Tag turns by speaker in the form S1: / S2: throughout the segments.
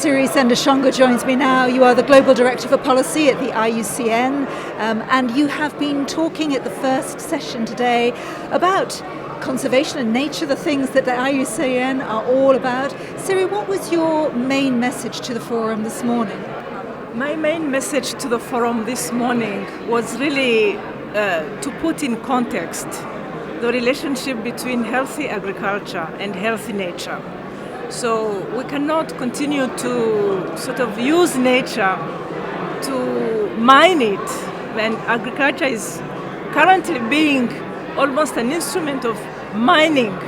S1: Cyriaque Sendashonga joins me now. You are the Global Director for Policy at the IUCN, and you have been talking at the first session today about conservation and nature, the things that the IUCN are all about. Cyriaque, what was your main message to the forum this morning?
S2: My main message to the forum this morning was really to put in context the relationship between healthy agriculture and healthy nature. So we cannot continue to sort of use nature to mine it when agriculture is currently being almost an instrument of mining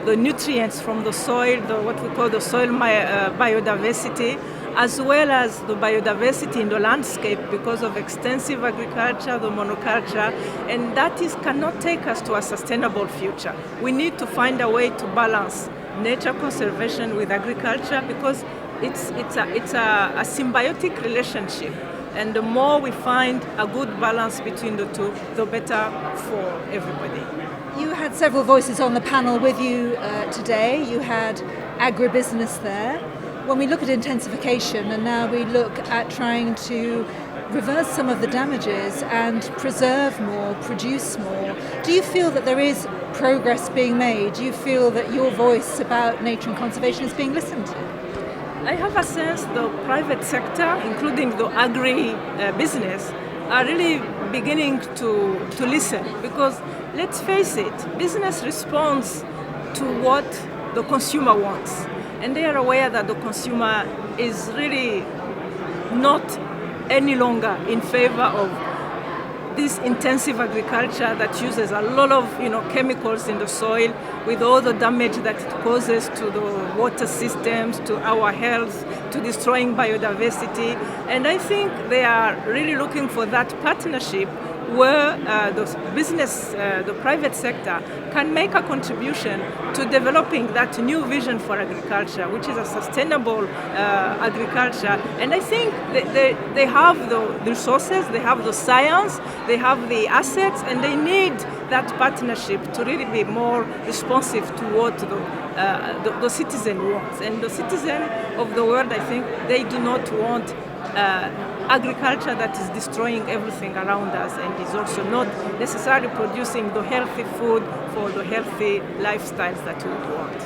S2: the nutrients from the soil, what we call the soil biodiversity, as well as the biodiversity in the landscape because of extensive agriculture, the monoculture, and that cannot take us to a sustainable future. We need to find a way to balance nature conservation with agriculture because it's a symbiotic relationship, and the more we find a good balance between the two, the better for everybody.
S1: You had several voices on the panel with you today. You had agribusiness there. When we look at intensification and now we look at trying to reverse some of the damages and preserve more, produce more, do you feel that there is progress being made? Do you feel that your voice about nature and conservation is being listened to?
S2: I have a sense the private sector, including the agri-business, are really beginning to listen because, let's face it, business responds to what the consumer wants. And they are aware that the consumer is really not any longer in favor of this intensive agriculture that uses a lot of chemicals in the soil with all the damage that it causes to the water systems, to our health, to destroying biodiversity. And I think they are really looking for that partnership where the private sector can make a contribution to developing that new vision for agriculture, which is a sustainable agriculture. And I think they have the resources, they have the science, they have the assets, and they need that partnership to really be more responsive to what the citizen wants. And the citizen of the world, I think, they do not want agriculture that is destroying everything around us and is also not necessarily producing the healthy food for the healthy lifestyles that we would want.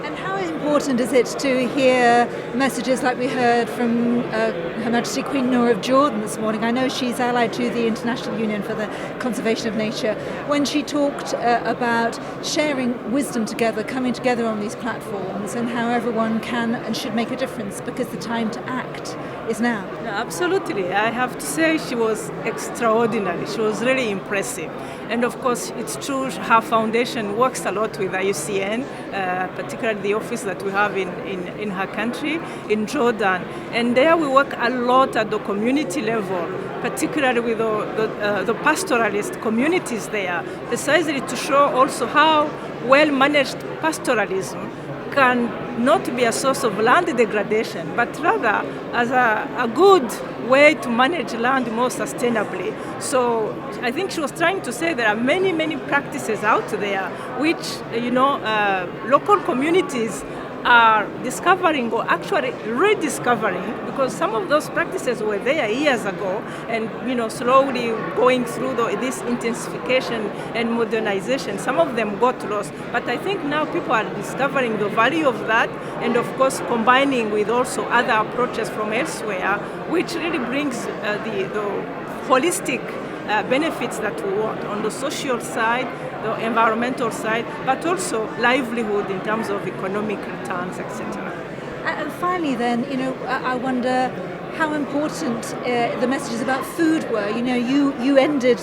S1: And how important is it to hear messages like we heard from Her Majesty Queen Noor of Jordan this morning? I know she's allied to the International Union for the Conservation of Nature, when she talked about sharing wisdom together, coming together on these platforms, and how everyone can and should make a difference because the time to act is now.
S2: No, absolutely. I have to say she was extraordinary. She was really impressive. And of course, it's true, her foundation works a lot with IUCN, particularly the office that we have in her country, in Jordan. And there we work a lot at the community level, particularly with the pastoralist communities there, precisely to show also how well-managed pastoralism can not be a source of land degradation, but rather as a good way to manage land more sustainably. So I think she was trying to say there are many, many practices out there which, local communities are discovering or actually rediscovering, because some of those practices were there years ago and slowly going through this intensification and modernization. Some of them got lost, but I think now people are discovering the value of that, and of course combining with also other approaches from elsewhere, which really brings the holistic benefits that we want on the social side, the environmental side, but also livelihood in terms of economic returns, etc.
S1: And finally then, I wonder how important the messages about food were. You ended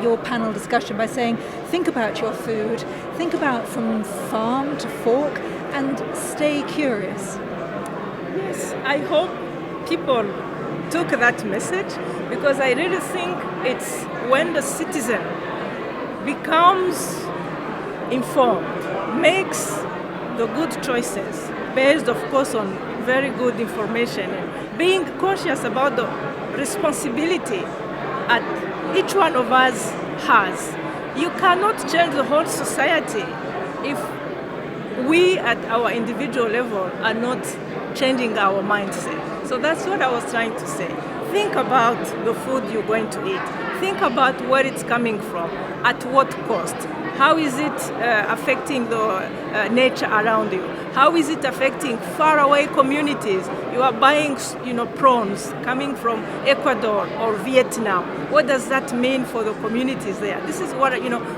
S1: your panel discussion by saying, think about your food, think about from farm to fork, and stay curious.
S2: Yes, I hope people took that message, because I really think it's when the citizen becomes informed, makes the good choices based, of course, on very good information, and being conscious about the responsibility that each one of us has. You cannot change the whole society if we at our individual level are not changing our mindset. So that's what I was trying to say. Think about the food you're going to eat. Think about where it's coming from, at what cost. How is it affecting the nature around you? How is it affecting faraway communities? You are buying, prawns coming from Ecuador or Vietnam. What does that mean for the communities there? This is what,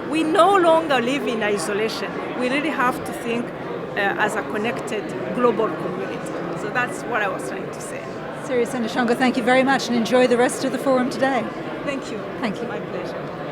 S2: we no longer live in isolation. We really have to think as a connected global community. So that's what I was trying to say.
S1: Cyriaque Sendashonga, thank you very much and enjoy the rest of the forum today.
S2: Thank you.
S1: Thank you.
S2: My pleasure.